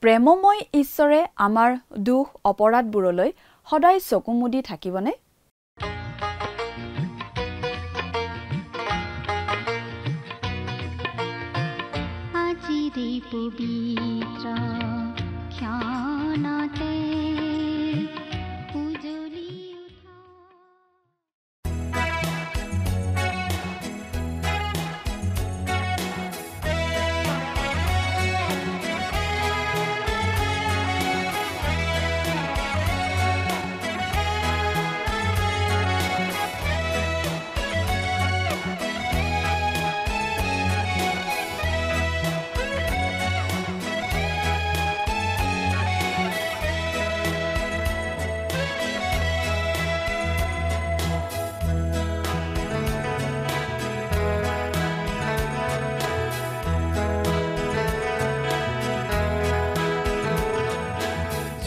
প্ৰেমময় ঈশ্বৰে আমাৰ দুখ অপৰাধবোৰলৈ সদায় চকু মুদি থাকিবনে? আজিৰে পবিত্ৰ ক্ষণতে উজলি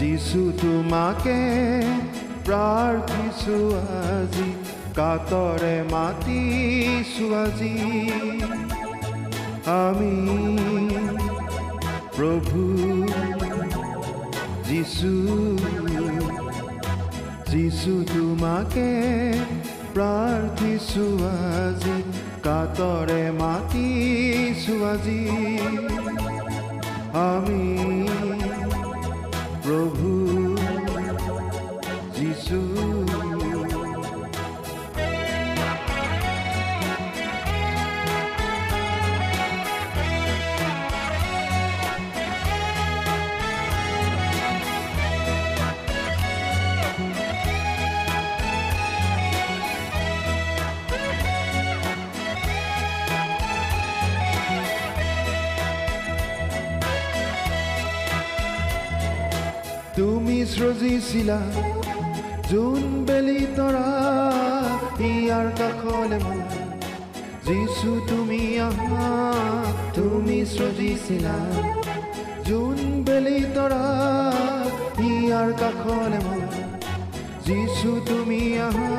যিছু তোমাকে প্ৰাৰ্থিছো আজি, কাতৰে মাতিছো আজি আমি প্ৰভু যিছু। যিছু তোমাকে প্ৰাৰ্থিছো আজি, কাতৰে মাতিছো আজি আমি প্ৰভু যিছু। তুমি সৃজিছিলা যোন বেলি তৰা, ইয়াৰ কাষলে মোৰ যিছু তুমি আহা। তুমি সৃজিছিলা যোন বেলি তৰা, ইয়াৰ কাষলে মোৰ যিছু তুমি আহা।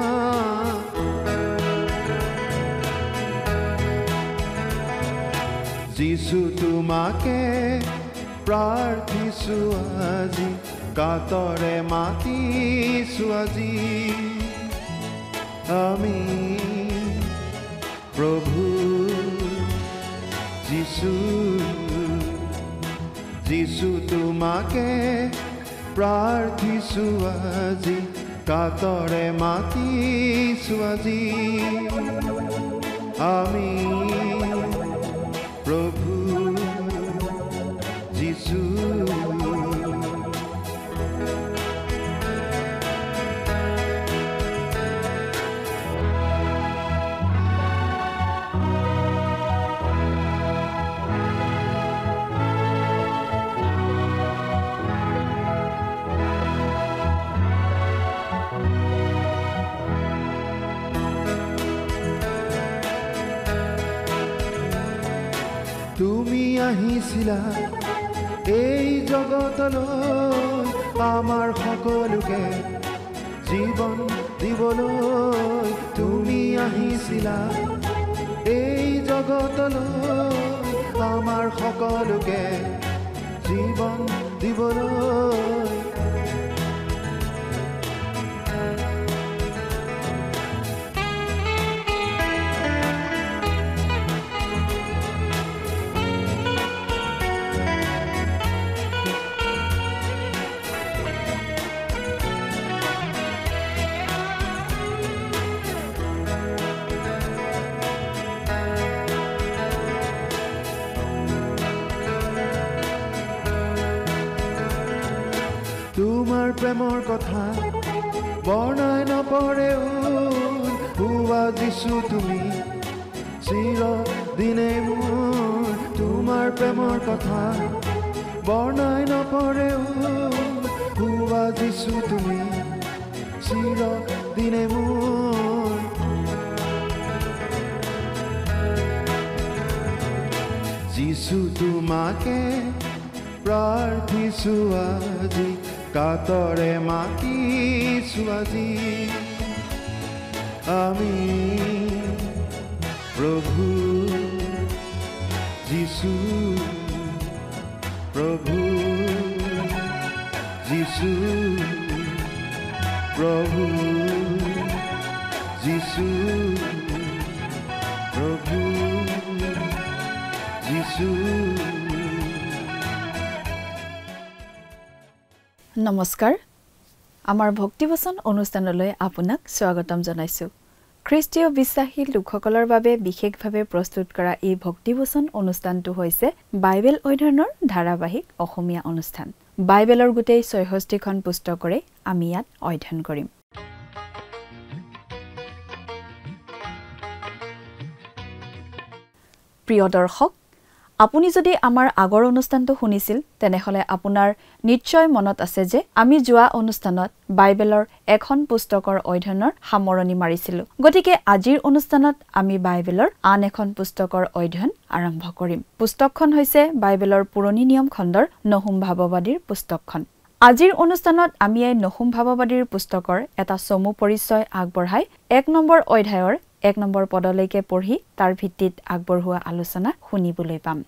যিছু তোমাকে প্ৰাৰ্থিছো আজি, কাতৰে মাতিছো আজি আমি প্ৰভু যিছু। যিছু তোমাকে প্ৰাৰ্থিছো আজি, কাতৰে মাতিছো আজি আমি প্ৰভু যিছু। তুমি আহিছিলা এই জগতলৈ, আমাৰ সকলোকে জীৱন দিবলৈ। তুমি আহিছিলা এই জগতলৈ, আমাৰ সকলোকে জীৱন দিবলৈ। তোমাৰ প্ৰেমৰ কথা বৰ্ণাই নপৰেও, হোৱা যিছু তুমি চিৰদিনে মোৰ। তোমাৰ প্ৰেমৰ কথা বৰ্ণাই নপৰেও, হোৱা যিছু তুমি চিৰদিনে মোৰ। যিছু তোমাকে প্ৰাৰ্থিছো আজি, কাতৰে মাতিছো আজি আমি প্ৰভু যিছু, প্ৰভু যিশু প্ৰভু যিশু প্ৰভু যিশু। নমস্কাৰ, আমাৰ ভক্তিবচন অনুষ্ঠানলৈ আপোনাক স্বাগতম জনাইছোঁ। খ্ৰীষ্টীয় বিশ্বাসী লোকসকলৰ বাবে বিশেষভাৱে প্ৰস্তুত কৰা এই ভক্তিবচন অনুষ্ঠানটো হৈছে বাইবেল অধ্যয়নৰ ধাৰাবাহিক অসমীয়া অনুষ্ঠান। বাইবেলৰ গোটেই ৬৬খন পুস্তকৰে আমি ইয়াত অধ্যয়ন কৰিম। প্ৰিয় দৰ্শক, আপুনি যদি আমাৰ আগৰ অনুষ্ঠানটো শুনিছিল তেনেহলে আপোনাৰ নিশ্চয় মনত আছে যে আমি যোৱা অনুষ্ঠানত বাইবেলৰ এখন পুস্তকৰ অধ্যয়নৰ সামৰণি মাৰিছিলোঁ। গতিকে আজিৰ অনুষ্ঠানত আমি বাইবেলৰ আন এখন পুস্তকৰ অধ্যয়ন আৰম্ভ কৰিম। পুস্তকখন হৈছে বাইবেলৰ পুৰণি নিয়ম খণ্ডৰ নহুম ভাৱবাদীৰ পুস্তকখন। আজিৰ অনুষ্ঠানত আমি এই নহুম ভাৱবাদীৰ পুস্তকৰ এটা চমু পৰিচয় আগবঢ়াই ১ নম্বৰ অধ্যায়ৰ ১ নম্বৰ পদলৈকে পঢ়ি তাৰ ভিত্তিত আগবঢ়োৱা আলোচনা শুনিবলৈ পাম।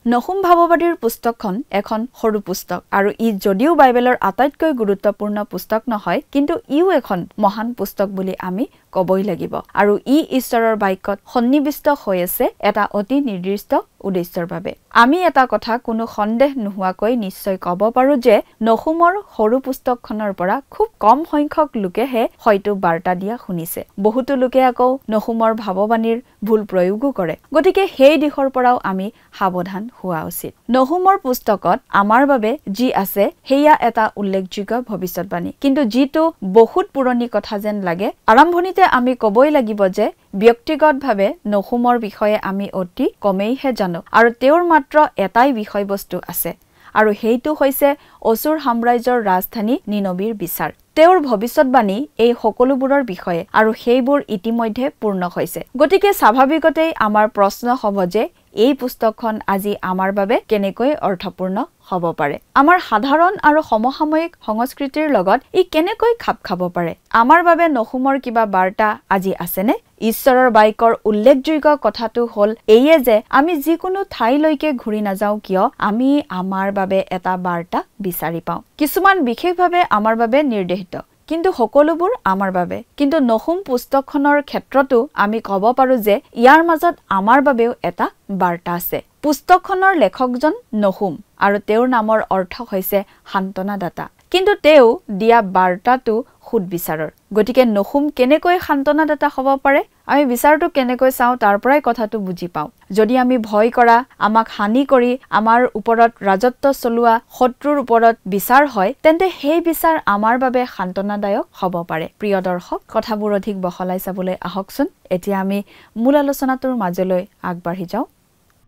নহুম ভাৱবাদীৰ পুস্তকখন এখন সৰু পুস্তক আৰু ই যদিও বাইবেলৰ আটাইতকৈ গুৰুত্বপূৰ্ণ পুস্তক নহয়, কিন্তু ইও এখন মহান পুস্তক বুলি আমি ক'বই লাগিব। আৰু ই ঈশ্বৰৰ বাক্যত সন্নিৱিষ্ট হৈ আছে এটা অতি নিৰ্দিষ্ট উদ্দেশ্যৰ বাবে। আমি এটা কথা কোনো সন্দেহ নোহোৱাকৈ নিশ্চয় ক'ব পাৰো যে নহুমৰ সৰু পুস্তকখনৰ পৰা খুব কম সংখ্যক লোকেহে হয়তো বাৰ্তা দিয়া শুনিছে। বহুতো লোকে আকৌ নহুমৰ ভাৱবাণীৰ ভুল প্ৰয়োগো কৰে। গতিকে সেই দিশৰ পৰাও আমি সাৱধান হোৱা উচিত। নহুমৰ পুস্তকত আমাৰ বাবে যি আছে সেয়া এটা উল্লেখযোগ্য ভৱিষ্যতবাণী, কিন্তু যিটো বহুত পুৰণি কথা যেন লাগে। আৰম্ভণিতে আমি ক'বই লাগিব যে ব্যক্তিগতভাৱে নহুমৰ বিষয়ে আমি অতি কমেইহে জানো আৰু তেওঁৰ মাত্ৰ এটাই বিষয়বস্তু আছে, আৰু সেইটো হৈছে অসুৰ সাম্ৰাজ্যৰ ৰাজধানী নিনবীৰ বিচাৰ। তেওঁৰ ভৱিষ্যতবাণী এই সকলোবোৰৰ বিষয়ে, আৰু সেইবোৰ ইতিমধ্যে পূৰ্ণ হৈছে। গতিকে স্বাভাৱিকতেই আমাৰ প্ৰশ্ন হ'ব যে এই পুস্তকখন আজি আমাৰ বাবে কেনেকৈ অৰ্থপূৰ্ণ হ'ব পাৰে। আমাৰ সাধাৰণ আৰু সমসাময়িক সংস্কৃতিৰ লগত ই কেনেকৈ খাপ খাব পাৰে। আমাৰ বাবে নহুমৰ কিবা বাৰ্তা আজি আছেনে? ঈশ্বৰৰ বাক্যৰ উল্লেখযোগ্য কথাটো হ'ল এইয়ে যে আমি যিকোনো ঠাইলৈকে ঘূৰি নাযাওঁ কিয়, আমি আমাৰ বাবে এটা বাৰ্তা বিচাৰি পাওঁ। কিছুমান বিশেষভাৱে আমাৰ বাবে নিৰ্দেশিত, কিন্তু সকলোবোৰ আমাৰ বাবে। কিন্তু নহুম পুস্তকখনৰ ক্ষেত্ৰতো আমি ক'ব পাৰো যে ইয়াৰ মাজত আমাৰ বাবেও এটা বাৰ্তা আছে। পুস্তকখনৰ লেখকজন নহুম, আৰু তেওঁৰ নামৰ অৰ্থ হৈছে সান্তনাদাতা। কিন্তু তেওঁ দিয়া বাৰ্তাটো সুদবিচাৰৰ। গতিকে নহুম কেনেকৈ সান্তনাদাতা হ'ব পাৰে? আমি বিচাৰটো কেনেকৈ চাওঁ তাৰ পৰাই কথাটো বুজি পাওঁ। যদি আমি ভয় কৰা, আমাক হানি কৰি আমাৰ ওপৰত ৰাজত্ব চলোৱা শত্ৰুৰ ওপৰত বিচাৰ হয়, তেন্তে সেই বিচাৰ আমাৰ বাবে সান্তনাদায়ক হ'ব পাৰে। প্ৰিয় দৰ্শক, কথাবোৰ অধিক বহলাই চাবলৈ আহকচোন। এতিয়া আমি মূল আলোচনাটোৰ মাজলৈ আগবাঢ়ি যাওঁ।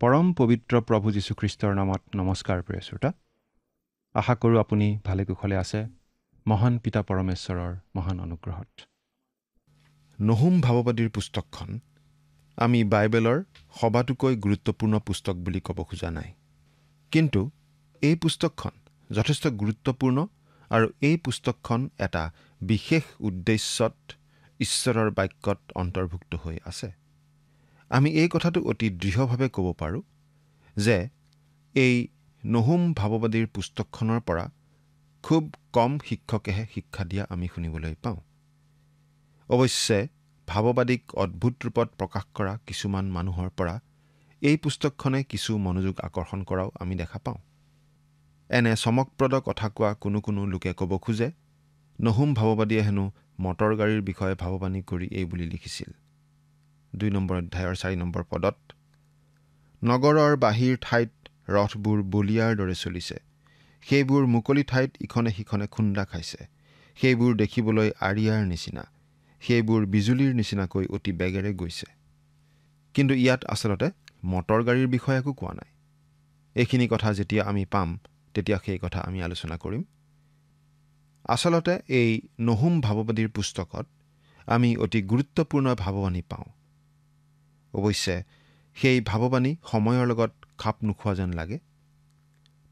পৰম পবিত্ৰ প্ৰভু যীশুখ্ৰীষ্টৰ নামত নমস্কাৰ প্ৰিয় শ্ৰোতা। আশা কৰোঁ আপুনি ভালে কুশলে আছে মহান পিতা পৰমেশ্বৰৰ মহান অনুগ্ৰহত। নহুম ভাৱবাদীৰ পুস্তকখন আমি বাইবেলৰ সবাতোকৈ গুৰুত্বপূৰ্ণ পুস্তক বুলি ক'ব খোজা নাই, কিন্তু এই পুস্তকখন যথেষ্ট গুৰুত্বপূৰ্ণ, আৰু এই পুস্তকখন এটা বিশেষ উদ্দেশ্যত ঈশ্বৰৰ বাক্যত অন্তৰ্ভুক্ত হৈ আছে। আমি এই কথাটো অতি দৃঢ়ভাৱে ক'ব পাৰোঁ যে এই নহুম ভাৱবাদীৰ পুস্তকখনৰ পৰা খুব কম শিক্ষকেহে শিক্ষা দিয়া আমি শুনিবলৈ পাওঁ। অৱশ্যে ভাৱবাদীক অদ্ভুত ৰূপত প্ৰকাশ কৰা কিছুমান মানুহৰ পৰা এই পুস্তকখনে কিছু মনোযোগ আকৰ্ষণ কৰাও আমি দেখা পাওঁ। এনে চমকপ্ৰদ কথা কোৱা কোনো লোকে ক'ব খোজে নহুম ভাৱবাদীয়ে হেনো মটৰ গাড়ীৰ বিষয়ে ভাৱবাণী কৰি এই বুলি লিখিছিল ২ নম্বৰ অধ্যায়ৰ ৪ নম্বৰ পদত, নগৰৰ বাহিৰ ঠাইত ৰথবোৰ বলিয়াৰ দৰে চলিছে, সেইবোৰ মুকলি ঠাইত ইখনে সিখনে খুন্দা খাইছে, সেইবোৰ দেখিবলৈ আৰিয়াৰ নিচিনা, সেইবোৰ বিজুলীৰ নিচিনাকৈ অতি বেগেৰে গৈছে। কিন্তু ইয়াত আচলতে মটৰ গাড়ীৰ বিষয়ে একো কোৱা নাই। এইখিনি কথা যেতিয়া আমি পাম তেতিয়া সেই কথা আমি আলোচনা কৰিম। আচলতে এই নহুম ভাৱবাদীৰ পুস্তকত আমি অতি গুৰুত্বপূৰ্ণ ভাৱবাণী পাওঁ। অৱশ্যে সেই ভাৱবাণী সময়ৰ লগত খাপ নোখোৱা যেন লাগে।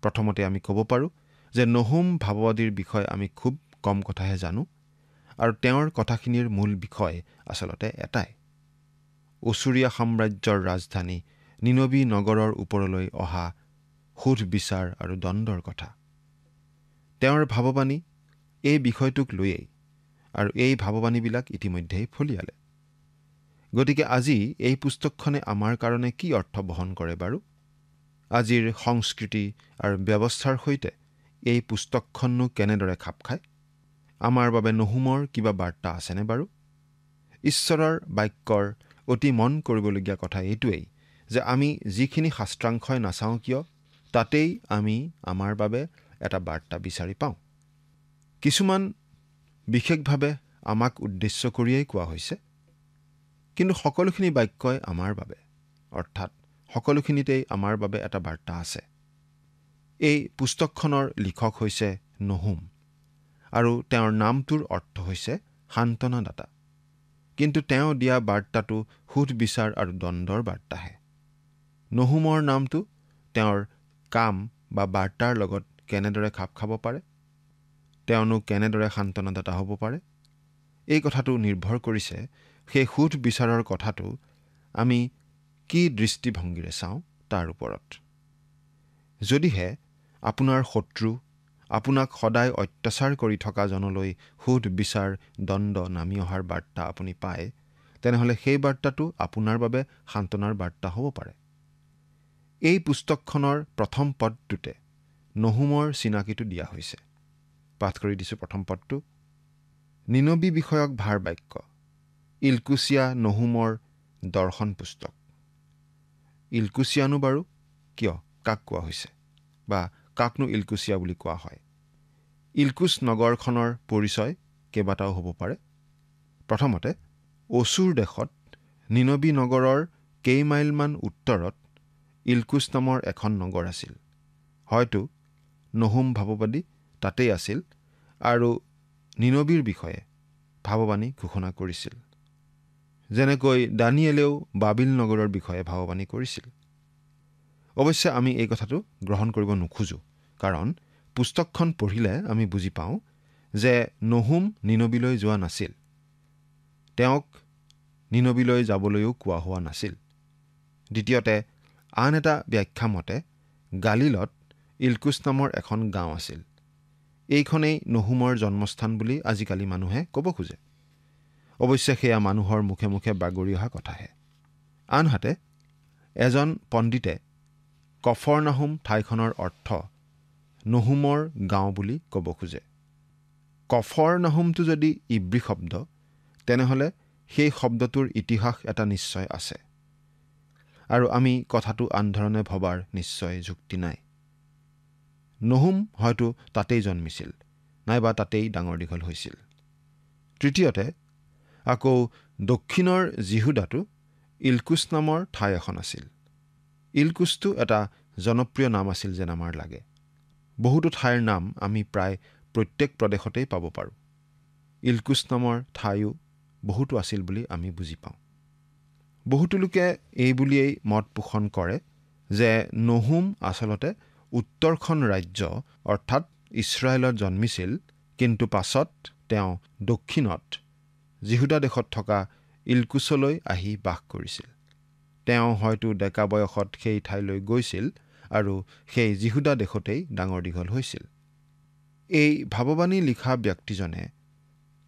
প্ৰথমতে আমি ক'ব পাৰোঁ যে নহুম ভাৱবাদীৰ বিষয়ে আমি খুব কম কথাহে জানো, আৰু তেওঁৰ কথাখিনিৰ মূল বিষয় আচলতে এটাই: অসুৰীয়া সাম্ৰাজ্যৰ ৰাজধানী নিনবী নগৰৰ ওপৰলৈ অহা সুধ বিচাৰ আৰু দণ্ডৰ কথা। তেওঁৰ ভাৱবাণী এই বিষয়টোক লৈয়েই, আৰু এই ভাৱবাণীবিলাক ইতিমধ্যেই ফলিয়ালে। গতিকে আজি এই পুস্তকখনে আমাৰ কাৰণে কি অৰ্থ বহন কৰে বাৰু? আজিৰ সংস্কৃতি আৰু ব্যৱস্থাৰ সৈতে এই পুস্তকখননো কেনেদৰে খাপ খায়? আমাৰ বাবে নহুমৰ কিবা বাৰ্তা আছেনে বাৰু? ঈশ্বৰৰ বাক্যৰ অতি মন কৰিবলগীয়া কথা এইটোৱেই যে আমি যিখিনি শাস্ত্ৰাংশই নাচাওঁ কিয়, তাতেই আমি আমাৰ বাবে এটা বাৰ্তা বিচাৰি পাওঁ। কিছুমান বিশেষভাৱে আমাক উদ্দেশ্য কৰিয়েই কোৱা হৈছে, কিন্তু সকলোখিনি বাক্যই আমাৰ বাবে, অৰ্থাৎ সকলোখিনিতেই আমাৰ বাবে এটা বাৰ্তা আছে। এই পুস্তকখনৰ লিখক হৈছে নহুম, আৰু তেওঁৰ নামটোৰ অৰ্থ হৈছে সান্তনাদাতা। কিন্তু তেওঁ দিয়া বাৰ্তাটো সুধবিচাৰ আৰু দ্বন্দ্বৰ বাৰ্তাহে। নহুমৰ নামটো তেওঁৰ কাম বা বাৰ্তাৰ লগত কেনেদৰে খাপ খাব পাৰে? তেওঁনো কেনেদৰে সান্তনাদাতা হ'ব পাৰে? এই কথাটো নিৰ্ভৰ কৰিছে সেই সুধবিচাৰৰ কথাটো আমি কি দৃষ্টিভংগীৰে চাওঁ তাৰ ওপৰত। যদিহে আপোনাৰ শত্ৰু, আপোনাক সদায় অত্যাচাৰ কৰি থকা জনলৈ সুধবিচাৰ দ্বন্দ্ব নামি অহাৰ বাৰ্তা আপুনি পায়, তেনেহ'লে সেই বাৰ্তাটো আপোনাৰ বাবে সান্তনাৰ বাৰ্তা হ'ব পাৰে। এই পুস্তকখনৰ প্ৰথম পদটোতে নহুমৰ চিনাকিটো দিয়া হৈছে। পাঠ কৰি দিছোঁ প্ৰথম পদটো। নিনবী বিষয়ক ভাৰ বাক্য, ইলকুচিয়া নহুমৰ দৰ্শন পুস্তক। ইলকুচিয়ানো বাৰু কিয়, কাক কোৱা হৈছে, বা কাকনো ইলকুচিয়া বুলি কোৱা হয়? ইলকুচ নগৰখনৰ পৰিচয় কেইবাটাও হ'ব পাৰে। প্ৰথমতে, অচুৰ দেশত নিনবী নগৰৰ কেইমাইলমান উত্তৰত ইলকুচ নামৰ এখন নগৰ আছিল। হয়তো নহুম ভাৱবাদী তাতেই আছিল আৰু নিনবীৰ বিষয়ে ভাৱবাণী ঘোষণা কৰিছিল, যেনেকৈ দানিয়েলেও বাবিল নগৰৰ বিষয়ে ভাৱবাণী কৰিছিল। অৱশ্যে আমি এই কথাটো গ্ৰহণ কৰিব নোখোজোঁ, কাৰণ পুস্তকখন পঢ়িলে আমি বুজি পাওঁ যে নহুম নিনবীলৈ যোৱা নাছিল। তেওঁক নিনবীলৈ যাবলৈও কোৱা হোৱা নাছিল। দ্বিতীয়তে, আন এটা ব্যাখ্যা মতে গালিলত ইলকুচ নামৰ এখন গাঁও আছিল। এইখনেই নহুমৰ জন্মস্থান বুলি আজিকালি মানুহে ক'ব খোজে। অৱশ্যে সেয়া মানুহৰ মুখে মুখে বাগৰি অহা কথাহে। আনহাতে এজন পণ্ডিতে কফৰনাহুম ঠাইখনৰ অৰ্থ নহুমৰ গাঁও বুলি ক'ব খোজে। কফৰনাহুমটো যদি ইব্ৰী শব্দ, তেনেহ'লে সেই শব্দটোৰ ইতিহাস এটা নিশ্চয় আছে, আৰু আমি কথাটো আনধৰণে ভবাৰ নিশ্চয় যুক্তি নাই। নহুম হয়তো তাতেই জন্মিছিল, নাইবা তাতেই ডাঙৰ দীঘল হৈছিল। তৃতীয়তে, আকৌ দক্ষিণৰ জিহুদাতো ইলকুচ নামৰ ঠাই এখন আছিল। ইলকুচটো এটা জনপ্ৰিয় নাম আছিল যেন আমাৰ লাগে। বহুতো ঠাইৰ নাম আমি প্ৰায় প্ৰত্যেক প্ৰদেশতেই পাব পাৰোঁ। ইলকুচ নামৰ ঠাইও বহুতো আছিল বুলি আমি বুজি পাওঁ। বহুতো লোকে এই বুলিয়েই মত পোষণ কৰে যে নহুম আচলতে উত্তৰখন ৰাজ্য অৰ্থাৎ ইছৰাইলত জন্মিছিল, কিন্তু পাছত তেওঁ দক্ষিণত জিহুদা দেশত থকা ইলকুচলৈ আহি বাস কৰিছিল। তেওঁ হয়তো ডেকা বয়সত সেই ঠাইলৈ গৈছিল আৰু সেই জিহুদা দেশতেই ডাঙৰ দীঘল হৈছিল। এই ভাৱবাণী লিখা ব্যক্তিজনে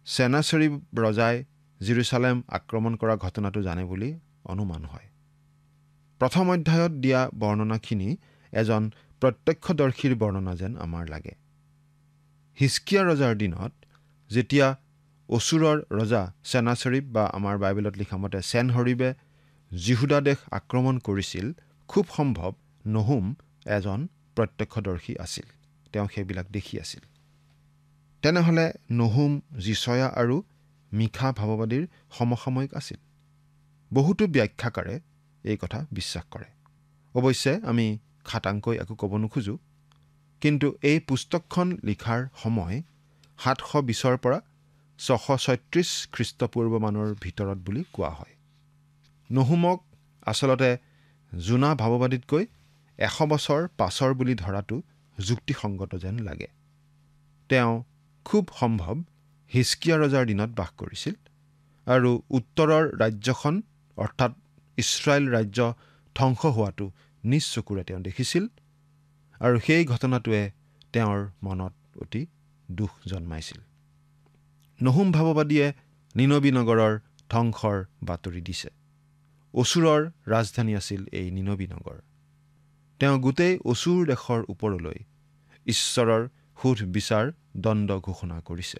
চেনাচৰিব ৰজাই জেৰুচালেম আক্ৰমণ কৰা ঘটনাটো জানে বুলি অনুমান হয়। প্ৰথম অধ্যায়ত দিয়া বৰ্ণনাখিনি এজন প্ৰত্যক্ষদৰ্শীৰ বৰ্ণনা যেন আমাৰ লাগে। হিজকিয়া ৰজাৰ দিনত যেতিয়া অচুৰৰ ৰজা চেনাচৰিব বা আমাৰ বাইবেলত লিখা মতে চেনহৰিবে জিহুদা দেশ আক্ৰমণ কৰিছিল, খুব সম্ভৱ নহুম এজন প্ৰত্যক্ষদৰ্শী আছিল। তেওঁ সেইবিলাক দেখি আছিল। তেনেহ'লে নহুম যিচয়া আৰু মিখা ভাৱবাদীৰ সমসাময়িক আছিল। বহুতো ব্যাখ্যাকাৰে এই কথা বিশ্বাস কৰে। অৱশ্যে আমি খাটাংকৈ একো ক'ব নোখোজোঁ, কিন্তু এই পুস্তকখন লিখাৰ সময় 720 পৰা 636 খ্ৰীষ্টপূৰ্বমানৰ ভিতৰত বুলি কোৱা হয়। নহুমক আচলতে জোনা ভাৱবাদীতকৈ 100 বছৰ পাছৰ বুলি ধৰাটো যুক্তিসংগত যেন লাগে। তেওঁ খুব সম্ভৱ হিজকিয়া ৰজাৰ দিনত বাস কৰিছিল আৰু উত্তৰৰ ৰাজ্যখন অৰ্থাৎ ইছৰাইল ৰাজ্য ধ্বংস হোৱাটো নিজ চকুৰে তেওঁ দেখিছিল, আৰু সেই ঘটনাটোৱে তেওঁৰ মনত অতি দুখ জন্মাইছিল। নহুম ভাৱবাদীয়ে নিনবী নগৰৰ ধ্বংসৰ বাতৰি দিছে। অচুৰৰ ৰাজধানী আছিল এই নিনবী নগৰ। তেওঁ গোটেই অচুৰ দেশৰ ওপৰলৈ ঈশ্বৰৰ সুধ বিচাৰ দণ্ড ঘোষণা কৰিছে।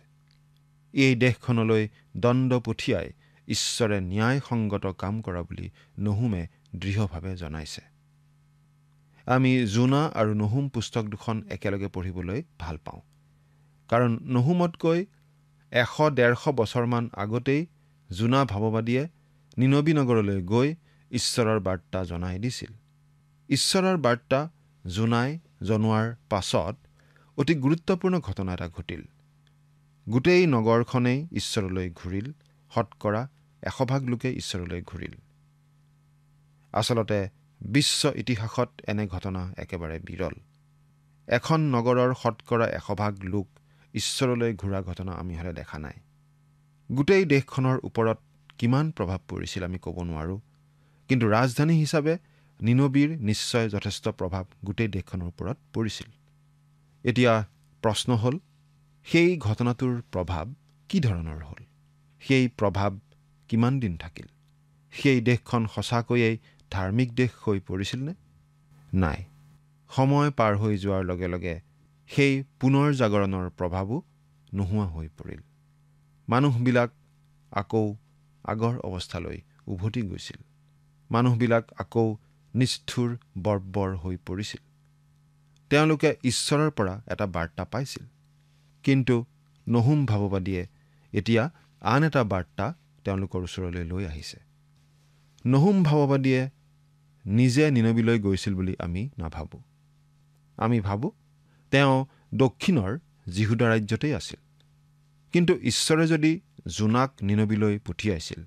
এই দেশখনলৈ দণ্ড পঠিয়াই ঈশ্বৰে ন্যায়সংগত কাম কৰা বুলি নহুমে দৃঢ়ভাৱে জনাইছে। আমি জোনা আৰু নহুম পুস্তক দুখন একেলগে পঢ়িবলৈ ভাল পাওঁ, কাৰণ নহুমতকৈ 100-150 বছৰমান আগতেই জোনা ভাৱবাদীয়ে নিনবী নগৰলৈ গৈ ঈশ্বৰৰ বাৰ্তা জনাই দিছিল। ঈশ্বৰৰ বাৰ্তা জোনাই জনোৱাৰ পাছত অতি গুৰুত্বপূৰ্ণ ঘটনা এটা ঘটিল। গোটেই নগৰখনেই ঈশ্বৰলৈ ঘূৰিল, শতকৰা 100% লোকে ঈশ্বৰলৈ ঘূৰিল। আচলতে বিশ্ব ইতিহাসত এনে ঘটনা একেবাৰে বিৰল। এখন নগৰৰ শতকৰা 100% লোক ঈশ্বৰলৈ ঘূৰা ঘটনা আমি হ'লে দেখা নাই। গোটেই দেশখনৰ ওপৰত কিমান প্ৰভাৱ পৰিছিল আমি ক'ব নোৱাৰোঁ, কিন্তু ৰাজধানী হিচাপে নিনবীৰ নিশ্চয় যথেষ্ট প্ৰভাৱ গোটেই দেশখনৰ ওপৰত পৰিছিল। এতিয়া প্ৰশ্ন হ'ল, সেই ঘটনাটোৰ প্ৰভাৱ কি ধৰণৰ হ'ল? সেই প্ৰভাৱ কিমান দিন থাকিল? সেই দেশখন সঁচাকৈয়ে ধাৰ্মিক দেশ হৈ পৰিছিলনে? নাই। সময় পাৰ হৈ যোৱাৰ লগে লগে সেই পুনৰ জাগৰণৰ প্ৰভাৱো নোহোৱা হৈ পৰিল। মানুহবিলাক আকৌ আগৰ অৱস্থালৈ উভতি গৈছিল। মানুহবিলাক আকৌ নিষ্ঠুৰ বৰ্বৰ হৈ পৰিছিল। তেওঁলোকে ঈশ্বৰৰ পৰা এটা বাৰ্তা পাইছিল, কিন্তু নহুম ভাৱবাদীয়ে এতিয়া আন এটা বাৰ্তা তেওঁলোকৰ ওচৰলৈ লৈ আহিছে। নহুম ভাৱবাদীয়ে নিজে নিনবীলৈ গৈছিল বুলি আমি নাভাবোঁ। আমি ভাবোঁ তেওঁ দক্ষিণৰ যিহুদা ৰাজ্যতেই আছিল। কিন্তু ঈশ্বৰে যদি জোনাক নিনবীলৈ পঠিয়াইছিল,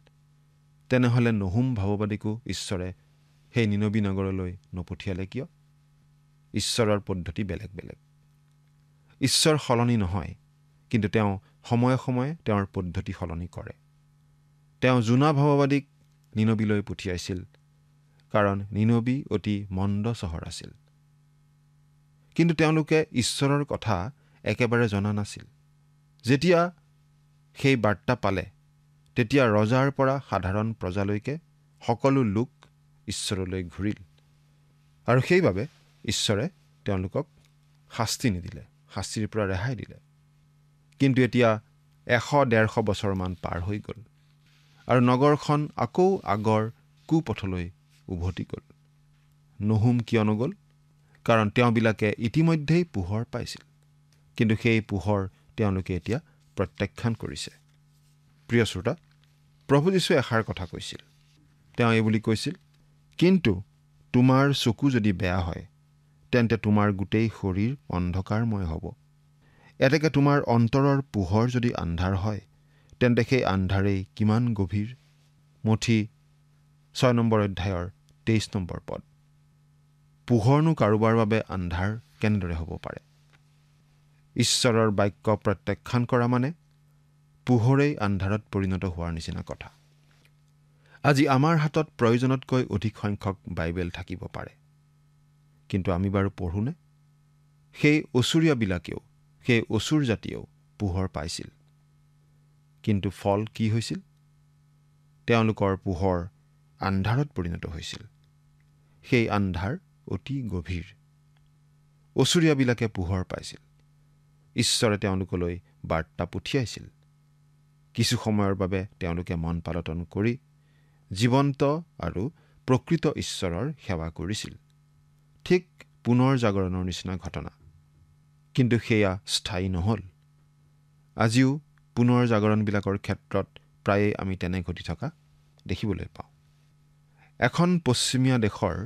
তেনেহ'লে নহুম ভাৱবাদীকো ঈশ্বৰে সেই নিনবী নগৰলৈ নপঠিয়ালে কিয়? ঈশ্বৰৰ পদ্ধতি বেলেগ বেলেগ। ঈশ্বৰ সলনি নহয়, কিন্তু তেওঁ সময়ে সময়ে তেওঁৰ পদ্ধতি সলনি কৰে। তেওঁ জোনা ভাৱবাদীক নিনবীলৈ পঠিয়াইছিল, কাৰণ নিনবী অতি মন্দ চহৰ আছিল। কিন্তু তেওঁলোকে ঈশ্বৰৰ কথা একেবাৰে জনা নাছিল। যেতিয়া সেই বাৰ্তা পালে, তেতিয়া ৰজাৰ পৰা সাধাৰণ প্ৰজালৈকে সকলো লোক ঈশ্বৰলৈ ঘূৰিল, আৰু সেইবাবে ঈশ্বৰে তেওঁলোকক শাস্তি নিদিলে, শাস্তিৰ পৰা ৰেহাই দিলে। কিন্তু এতিয়া 100-150 বছৰমান পাৰ হৈ গ'ল, আৰু নগৰখন আকৌ আগৰ কুপথলৈ উভতি গ'ল। নহুম কিয় নগ'ল? কাৰণ তেওঁবিলাকে ইতিমধ্যেই পোহৰ পাইছিল, কিন্তু সেই পোহৰ তেওঁলোকে এতিয়া প্ৰত্যাখ্যান কৰিছে। প্ৰিয় শ্ৰোতা, প্ৰভু যীশুৱে এষাৰ কথা কৈছিল। তেওঁ এই বুলি কৈছিল, কিন্তু তোমাৰ চকু যদি বেয়া হয়, তেন্তে তোমাৰ গোটেই শৰীৰ অন্ধকাৰময় হ'ব। এতেকে তোমাৰ অন্তৰৰ পোহৰ যদি আন্ধাৰ হয়, তেন্তে সেই আন্ধাৰেই কিমান গভীৰ। মঠি 6 নম্বৰ অধ্যায়ৰ 23 নম্বৰ পদ। পোহৰনো কাৰোবাৰ বাবে আন্ধাৰ কেনেদৰে হ'ব পাৰে? ঈশ্বৰৰ বাক্য প্ৰত্যাখ্যান কৰা মানে পোহৰেই আন্ধাৰত পৰিণত হোৱাৰ নিচিনা কথা। আজি আমাৰ হাতত প্ৰয়োজনতকৈ অধিক সংখ্যক বাইবেল থাকিব পাৰে, কিন্তু আমি বাৰু পঢ়োনে? সেই অচুৰীয়াবিলাকেও, সেই অচুৰ জাতিয়েও পোহৰ পাইছিল, কিন্তু ফল কি হৈছিল? তেওঁলোকৰ পোহৰ আন্ধাৰত পৰিণত হৈছিল। সেই আন্ধাৰ অতি গভীৰ। অচুৰীয়াবিলাকে পোহৰ পাইছিল। ঈশ্বৰে তেওঁলোকলৈ বাৰ্তা পঠিয়াইছিল। কিছু সময়ৰ বাবে তেওঁলোকে মন পালটন কৰি জীৱন্ত আৰু প্ৰকৃত ঈশ্বৰৰ সেৱা কৰিছিল। ঠিক পুনৰ জাগৰণৰ নিচিনা ঘটনা, কিন্তু সেয়া স্থায়ী নহ'ল। আজিও পুনৰ জাগৰণবিলাকৰ ক্ষেত্ৰত প্ৰায়েই আমি তেনে ঘটি থকা দেখিবলৈ পাওঁ। এখন পশ্চিমীয়া দেশৰ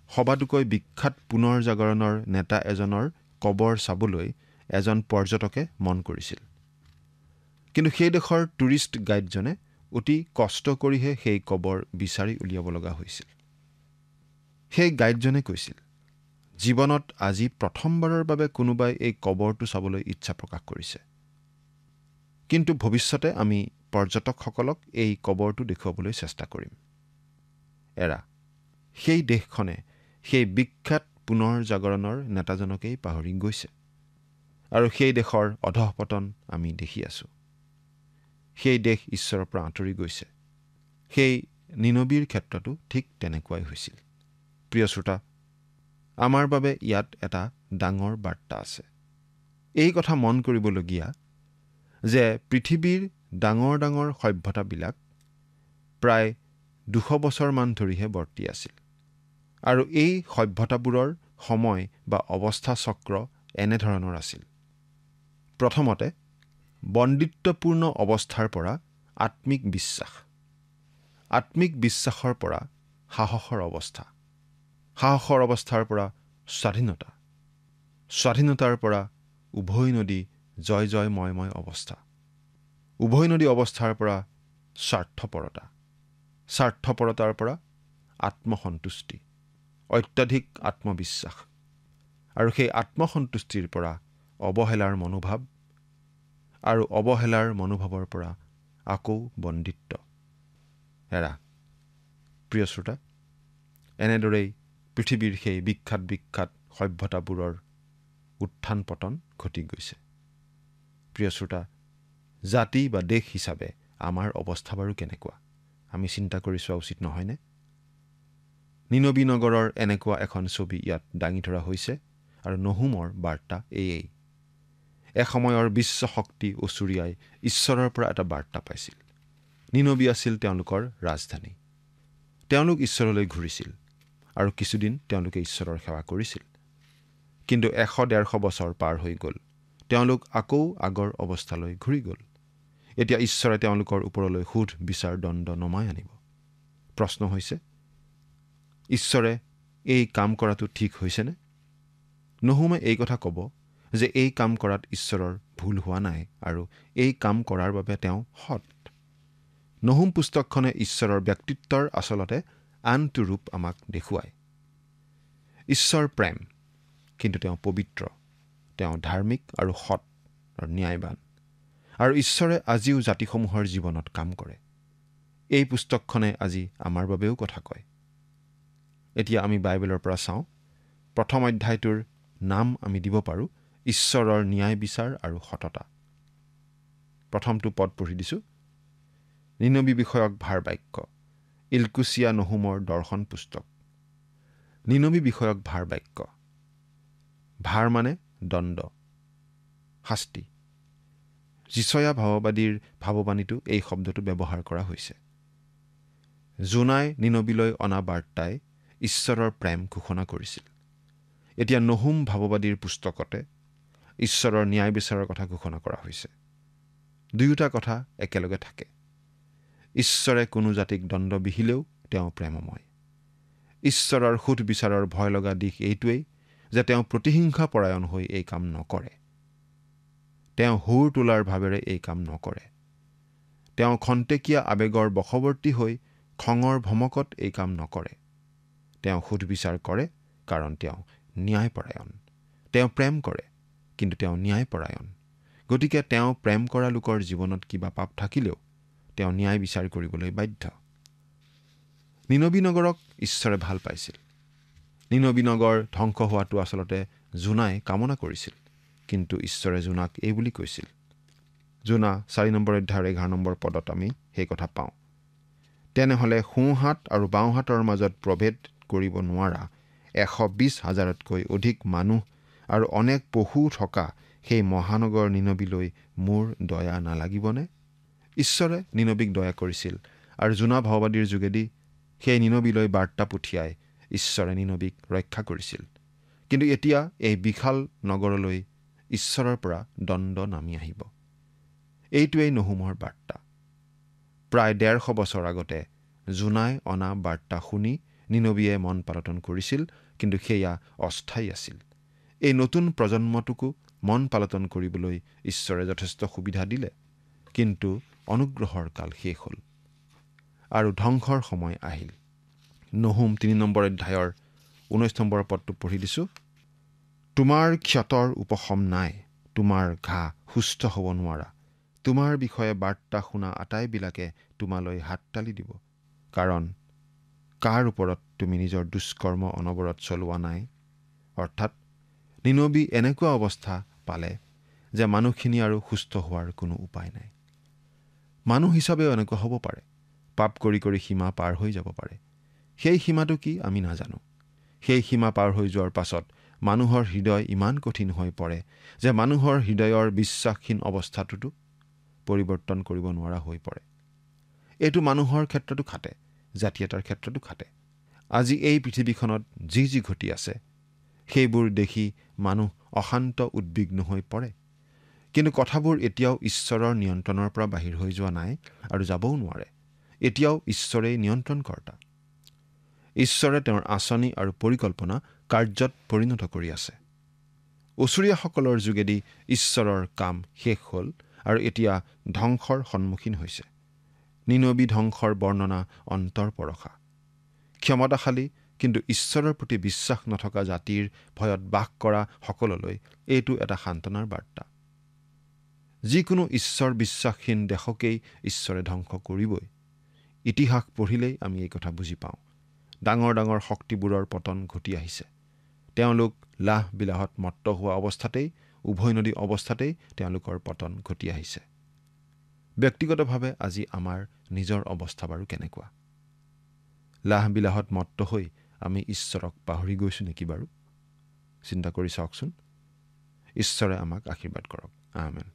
সবাতোকৈ বিখ্যাত পুনৰ জাগৰণৰ নেতা এজনৰ কবৰ চাবলৈ এজন পৰ্যটকে মন কৰিছিল। কিন্তু সেই দেশৰ টুৰিষ্ট গাইডজনে অতি কষ্ট কৰিহে সেই কবৰ বিচাৰি উলিয়াব লগা হৈছিল। সেই গাইডজনে কৈছিল, জীৱনত আজি প্ৰথমবাৰৰ বাবে কোনোবাই এই কবৰটো চাবলৈ ইচ্ছা প্ৰকাশ কৰিছে, কিন্তু ভৱিষ্যতে আমি পৰ্যটকসকলক এই কবৰটো দেখুৱাবলৈ চেষ্টা কৰিম। এৰা, সেই দেশখনে সেই বিখ্যাত পুনৰ জাগৰণৰ নেতাজনকেই পাহৰি গৈছে। আৰু সেই দেশৰ অধঃপতন আমি দেখি আছোঁ। সেই দেশ ঈশ্বৰৰ পৰা আঁতৰি গৈছে। সেই নিনবীৰ ক্ষেত্ৰতো ঠিক তেনেকুৱাই হৈছিল। প্ৰিয় শ্ৰোতা, আমাৰ বাবে ইয়াত এটা ডাঙৰ বাৰ্তা আছে। এই কথা মন কৰিবলগীয়া যে পৃথিৱীৰ ডাঙৰ ডাঙৰ সভ্যতাবিলাক প্ৰায় 200 বছৰমান ধৰিহে বৰ্তি আছিল। আৰু এই সভ্যতাবোৰৰ সময় বা অৱস্থা চক্ৰ এনেধৰণৰ আছিল। প্ৰথমতে বন্দিত্বপূৰ্ণ অৱস্থাৰ পৰা আত্মিক বিশ্বাস, আত্মিক বিশ্বাসৰ পৰা সাহসৰ অৱস্থা, সাহসৰ অৱস্থাৰ পৰা স্বাধীনতা, স্বাধীনতাৰ পৰা উভৈ নদী জয় জয়ময় অৱস্থা, উভৈ নদী অৱস্থাৰ পৰা স্বাৰ্থপৰতা, স্বাৰ্থপৰতাৰ পৰা আত্মসন্তুষ্টি, অত্যাধিক আত্মবিশ্বাস, আৰু সেই আত্মসন্তুষ্টিৰ পৰা অৱহেলাৰ মনোভাৱ, আৰু অৱহেলাৰ মনোভাৱৰ পৰা আকৌ বন্দিত্ব। এৰা প্ৰিয় শ্ৰোতা, এনেদৰেই পৃথিৱীৰ সেই বিখ্যাত বিখ্যাত সভ্যতাবোৰৰ উত্থান পতন ঘটি গৈছে। প্ৰিয় শ্ৰোতা, জাতি বা দেশ হিচাপে আমাৰ অৱস্থা বাৰু কেনেকুৱা আমি চিন্তা কৰি চোৱা উচিত নহয়নে? নিনবী নগৰৰ এনেকুৱা এখন ছবি ইয়াত দাঙি ধৰা হৈছে, আৰু নহুমৰ বাৰ্তা এয়েই। এসময়ৰ বিশ্ব শক্তি ওচৰীয়াই ঈশ্বৰৰ পৰা এটা বাৰ্তা পাইছিল। নিনবী আছিল তেওঁলোকৰ ৰাজধানী। তেওঁলোক ঈশ্বৰলৈ ঘূৰিছিল, আৰু কিছুদিন তেওঁলোকে ঈশ্বৰৰ সেৱা কৰিছিল। কিন্তু 100-150 বছৰ পাৰ হৈ গ'ল। তেওঁলোক আকৌ আগৰ অৱস্থালৈ ঘূৰি গ'ল। এতিয়া ঈশ্বৰে তেওঁলোকৰ ওপৰলৈ সোধ বিচাৰ দণ্ড নমাই আনিব। প্ৰশ্ন হৈছে, ঈশ্বৰে এই কাম কৰাটো ঠিক হৈছেনে? নহুমে এই কথা ক'ব যে এই কাম কৰাত ঈশ্বৰৰ ভুল হোৱা নাই, আৰু এই কাম কৰাৰ বাবে তেওঁ সৎ। নহুম পুস্তকখনে ঈশ্বৰৰ ব্যক্তিত্বৰ আচলতে আনটো ৰূপ আমাক দেখুৱায়। ঈশ্বৰ প্ৰেম, কিন্তু তেওঁ পবিত্ৰ, তেওঁ ধাৰ্মিক আৰু সৎ আৰু ন্যায়বান, আৰু ঈশ্বৰে আজিও জাতিসমূহৰ জীৱনত কাম কৰে। এই পুস্তকখনে আজি আমাৰ বাবেও কথা কয়। এতিয়া আমি বাইবেলৰ পৰা চাওঁ। প্ৰথম অধ্যায়টোৰ নাম আমি দিব পাৰোঁ ঈশ্বৰৰ ন্যায় বিচাৰ আৰু সততা। প্ৰথমটো পদ পঢ়ি দিছোঁ। নিনবী বিষয়ক ভাৰ বাক্য, ইলকুচিয়া নহুমৰ দৰ্শন পুস্তক। নিনবী বিষয়ক ভাৰ বাক্য। ভাৰ মানে দণ্ড, শাস্তি। যিচয়া ভাৱবাদীৰ ভাৱবাণীটো এই শব্দটো ব্যৱহাৰ কৰা হৈছে। জোনাই নিনবীলৈ অনা বাৰ্তাই ঈশ্বৰৰ প্ৰেম ঘোষণা কৰিছিল। এতিয়া নহুম ভাৱবাদীৰ পুস্তকতে ঈশ্বৰৰ ন্যায় বিচাৰৰ কথা ঘোষণা কৰা হৈছে। দুয়োটা কথা একেলগে থাকে। ঈশ্বৰে কোনো জাতিক দণ্ড বিহিলেও তেওঁ প্ৰেমময়। ঈশ্বৰৰ সোধ বিচাৰৰ ভয় লগা দিশ এইটোৱেই যে তেওঁ প্ৰতিহিংসা পৰায়ণ হৈ এই কাম নকৰে। তেওঁ হুৰ তোলাৰ ভাৱেৰে এই কাম নকৰে। তেওঁ খন্তেকীয়া আৱেগৰ বশৱৰ্তী হৈ খঙৰ ভমকত এই কাম নকৰে। তেওঁ সোধ বিচাৰ কৰে, কাৰণ তেওঁ ন্যায়পৰায়ণ। তেওঁ প্ৰেম কৰে, কিন্তু তেওঁ ন্যায়পৰায়ণ। গতিকে তেওঁ প্ৰেম কৰা লোকৰ জীৱনত কিবা পাপ থাকিলেও তেওঁ ন্যায় বিচাৰ কৰিবলৈ বাধ্য। নিনবী নগৰক ঈশ্বৰে ভাল পাইছিল। নিনবী নগৰ ধ্বংস হোৱাটো আচলতে জোনাই কামনা কৰিছিল, কিন্তু ঈশ্বৰে জোনাক এই বুলি কৈছিল। জোনা 4 নম্বৰ অধ্যায়ৰ 11 নম্বৰ পদত আমি সেই কথা পাওঁ। তেনেহ'লে সোঁহাত আৰু বাওঁহাতৰ মাজত প্ৰভেদ কৰিব নোৱাৰা 120,000তকৈ অধিক মানুহ আৰু অনেক পশু থকা সেই মহানগৰ নিনবীলৈ মোৰ দয়া নালাগিবনে? ঈশ্বৰে নিনবীক দয়া কৰিছিল, আৰু জোনা ভাৱবাদীৰ যোগেদি সেই নিনবীলৈ বাৰ্তা পঠিয়াই ঈশ্বৰে নিনবীক ৰক্ষা কৰিছিল। কিন্তু এতিয়া এই বিশাল নগৰলৈ ঈশ্বৰৰ পৰা দণ্ড নামি আহিব। এইটোৱেই নহুমৰ বাৰ্তা। প্ৰায় 150 বছৰ আগতে জোনাই অনা বাৰ্তা শুনি নিনবীয়ে মন পালটন কৰিছিল, কিন্তু সেয়া অস্থায়ী আছিল। এই নতুন প্ৰজন্মটোকো মন পালটন কৰিবলৈ ঈশ্বৰে যথেষ্ট সুবিধা দিলে, কিন্তু অনুগ্ৰহৰ কাল শেষ হ'ল আৰু ধ্বংসৰ সময় আহিল। নহুম 3 নম্বৰ অধ্যায়ৰ 19 নম্বৰ পদটো পঢ়ি দিছোঁ। তোমাৰ ক্ষতৰ উপশম নাই, তোমাৰ ঘাঁ সুস্থ হ'ব নোৱাৰা। তোমাৰ বিষয়ে বাৰ্তা শুনা আটাইবিলাকে তোমালৈ হাততালি দিব, কাৰণ কাৰ ওপৰত তুমি নিজৰ দুষ্কৰ্ম অনবৰত চলোৱা নাই? অৰ্থাৎ নিনবী এনেকুৱা অৱস্থা পালে যে মানুহখিনি আৰু সুস্থ হোৱাৰ কোনো উপায় নাই। মানুহ হিচাপেও এনেকুৱা হ'ব পাৰে, পাপ কৰি কৰি সীমা পাৰ হৈ যাব পাৰে। সেই সীমাটো কি আমি নাজানো। সেই সীমা পাৰ হৈ যোৱাৰ পাছত মানুহৰ হৃদয় ইমান কঠিন হৈ পৰে যে মানুহৰ হৃদয়ৰ বিশ্বাসহীন অৱস্থাটোতো পৰিৱৰ্তন কৰিব নোৱাৰা হৈ পৰে। এইটো মানুহৰ ক্ষেত্ৰতো খাটে, জাতীয়তাৰ ক্ষেত্ৰতো খাটে। আজি এই পৃথিৱীখনত যি যি ঘটি আছে সেইবোৰ দেখি মানুহ অশান্ত উদ্বিগ্ন হৈ পৰে। কিন্তু কথাবোৰ এতিয়াও ঈশ্বৰৰ নিয়ন্ত্ৰণৰ পৰা বাহিৰ হৈ যোৱা নাই আৰু যাবও নোৱাৰে। এতিয়াও ঈশ্বৰেই নিয়ন্ত্ৰণকৰ্তা। ঈশ্বৰে তেওঁৰ আঁচনি আৰু পৰিকল্পনা কাৰ্যত পৰিণত কৰি আছে। ওচৰীয়াসকলৰ যোগেদি ঈশ্বৰৰ কাম শেষ হ'ল আৰু এতিয়া ধ্বংসৰ সন্মুখীন হৈছে। নিনবী ধ্বংসৰ বৰ্ণনা অন্তৰপৰশা। ক্ষমতাশালী কিন্তু ঈশ্বৰৰ প্ৰতি বিশ্বাস নথকা জাতিৰ ভয়ত বাস কৰা সকললৈ এইটো এটা সান্তনাৰ বাৰ্তা। যিকোনো ঈশ্বৰ বিশ্বাসহীন দেশকেই ঈশ্বৰে ধ্বংস কৰিবই। ইতিহাস পঢ়িলেই আমি এই কথা বুজি পাওঁ। ডাঙৰ ডাঙৰ শক্তিবোৰৰ পতন ঘটি আহিছে। তেওঁলোক লাহ বিলাহত মত্ত হোৱা অৱস্থাতেই, উভৈনদী অৱস্থাতেই তেওঁলোকৰ পতন ঘটি আহিছে। ব্যক্তিগতভাৱে আজি আমাৰ নিজৰ অৱস্থা বাৰু কেনেকুৱা? লাহ বিলাহত মত্ত হৈ আমি ঈশ্বৰক পাহৰি গৈছো নেকি বাৰু? চিন্তা কৰি চাওকচোন। ঈশ্বৰে আমাক আশীৰ্বাদ কৰক। আমেন।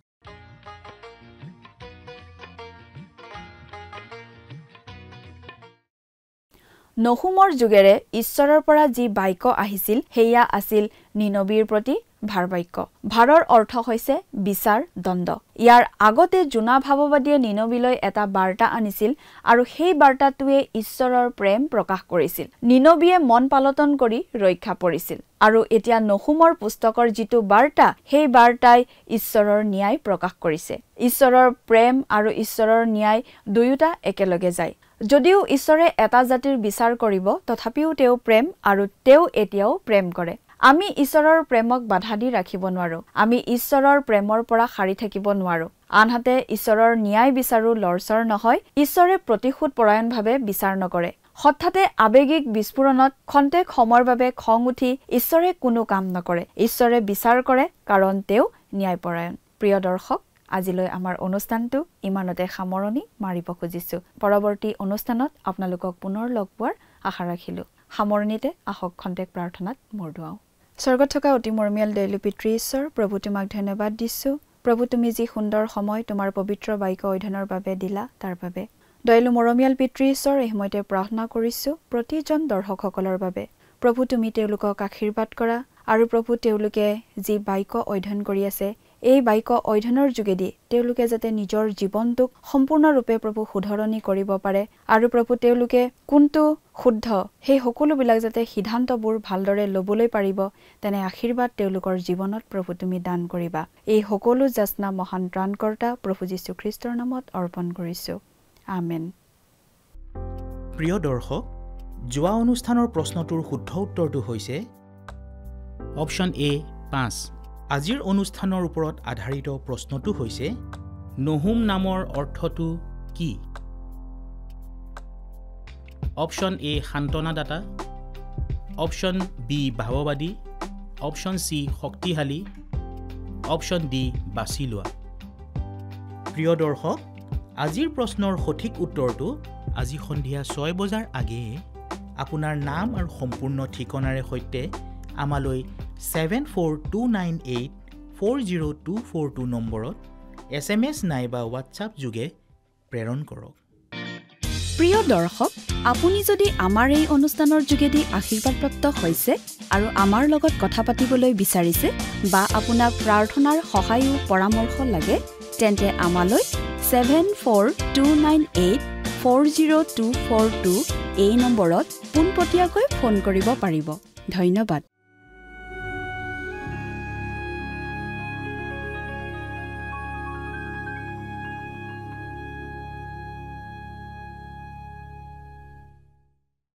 নহুমৰ যুগেৰে ঈশ্বৰৰ পৰা যি বাক্য আহিছিল সেয়া আছিল নিনবীৰ প্ৰতি ভাৰ বাক্য। ভাৰৰ অৰ্থ হৈছে বিচাৰ, দণ্ড। ইয়াৰ আগতে জোনা ভাৱবাদীয়ে নিনবীলৈ এটা বাৰ্তা আনিছিল আৰু সেই বাৰ্তাটোৱে ঈশ্বৰৰ প্ৰেম প্ৰকাশ কৰিছিল। নিনবীয়ে মন পালটন কৰি ৰক্ষা পৰিছিল। আৰু এতিয়া নহুমৰ পুস্তকৰ যিটো বাৰ্তা, সেই বাৰ্তাই ঈশ্বৰৰ ন্যায় প্ৰকাশ কৰিছে। ঈশ্বৰৰ প্ৰেম আৰু ঈশ্বৰৰ ন্যায় দুয়োটা একেলগে যায়। যদিও ঈশ্বৰে এটা জাতিৰ বিচাৰ কৰিব, তথাপিও তেওঁ প্ৰেম আৰু তেওঁ এতিয়াও প্ৰেম কৰে। আমি ঈশ্বৰৰ প্ৰেমক বাধা দি ৰাখিব নোৱাৰো। আমি ঈশ্বৰৰ প্ৰেমৰ পৰা সাৰি থাকিব নোৱাৰো। আনহাতে ঈশ্বৰৰ ন্যায় বিচাৰো লৰচৰ নহয়। ঈশ্বৰে প্ৰতিশোধ পৰায়ণভাৱে বিচাৰ নকৰে। হঠাতে আৱেগিক বিস্ফোৰণত খন্তেক সময়ৰ বাবে খং উঠি ঈশ্বৰে কোনো কাম নকৰে। ঈশ্বৰে বিচাৰ কৰে কাৰণ তেওঁ ন্যায়পৰায়ণ। প্ৰিয় দৰ্শক, আজিলৈ আমাৰ অনুষ্ঠানটো ইমানতে সামৰণি মাৰিব খুজিছো। পৰৱৰ্তী অনুষ্ঠানত আপোনালোকক পুনৰ লগ পোৱাৰ আশা ৰাখিলো। সামৰণিতে আহক খন্তেক প্ৰাৰ্থনাত মূৰ দুৱাওঁ। স্বৰ্গত থকা অতি মৰমীয়াল দয়ালু পিতৃ ঈশ্বৰ, প্ৰভু তোমাক ধন্যবাদ দিছো। প্ৰভু, তুমি যি সুন্দৰ সময় তোমাৰ পবিত্ৰ বাক্য অধ্যয়নৰ বাবে দিলা তাৰ বাবে। দয়ালু মৰমীয়াল পিতৃ ঈশ্বৰ, এই সময়তে প্ৰাৰ্থনা কৰিছো প্ৰতিজন দৰ্শকসকলৰ বাবে। প্ৰভু, তুমি তেওঁলোকক আশীৰ্বাদ কৰা আৰু প্ৰভু, তেওঁলোকে যি বাক্য অধ্যয়ন কৰি আছে, এই বাক্য অধ্যয়নৰ যোগেদি তেওঁলোকে যাতে নিজৰ জীৱনটোক সম্পূৰ্ণৰূপে প্ৰভু শুধৰণি কৰিব পাৰে আৰু প্ৰভু, তেওঁলোকে কোনটো শুদ্ধ সেই সকলোবিলাক যাতে সিদ্ধান্তবোৰ ভালদৰে ল'বলৈ পাৰিব, তেনে আশীৰ্বাদ তেওঁলোকৰ জীৱনত প্ৰভু তুমি দান কৰিবা। এই সকলো যাচনা মহান ত্ৰাণকৰ্তা প্ৰভু যীশু খ্ৰীষ্টৰ নামত অৰ্পণ কৰিছো। আমেন। প্ৰিয় দৰ্শক, যোৱা অনুষ্ঠানৰ প্ৰশ্নটোৰ শুদ্ধ উত্তৰটো হৈছে অপশ্যন এ 5। আজিৰ অনুষ্ঠানৰ ওপৰত আধাৰিত প্ৰশ্নটো হৈছে নহুম নামৰ অৰ্থটো কি? অপশ্যন এ সান্তনাদাতা, অপশ্যন বি ভাৱবাদী, অপশ্যন চি শক্তিশালী, অপশ্যন ডি বাছি লোৱা। প্ৰিয় দৰ্শক, আজিৰ প্ৰশ্নৰ সঠিক উত্তৰটো আজি সন্ধিয়া 6 বজাৰ আগেয়ে আপোনাৰ নাম আৰু সম্পূৰ্ণ ঠিকনাৰে সৈতে আমালৈ 7429840242 নম্বৰত SMS নাইবা হোৱাটছআপ যোগে প্ৰেৰণ কৰক। প্ৰিয় দৰ্শক, আপুনি যদি আমাৰ এই অনুষ্ঠানৰ যোগেদি আশীৰ্বাদপ্ৰাপ্ত হৈছে আৰু আমাৰ লগত কথা পাতিবলৈ বিচাৰিছে বা আপোনাক প্ৰাৰ্থনাৰ সহায়ো পৰামৰ্শ লাগে, তেন্তে আমালৈ 7429840242 এই নম্বৰত পোনপটীয়াকৈ ফোন কৰিব পাৰিব। ধন্যবাদ।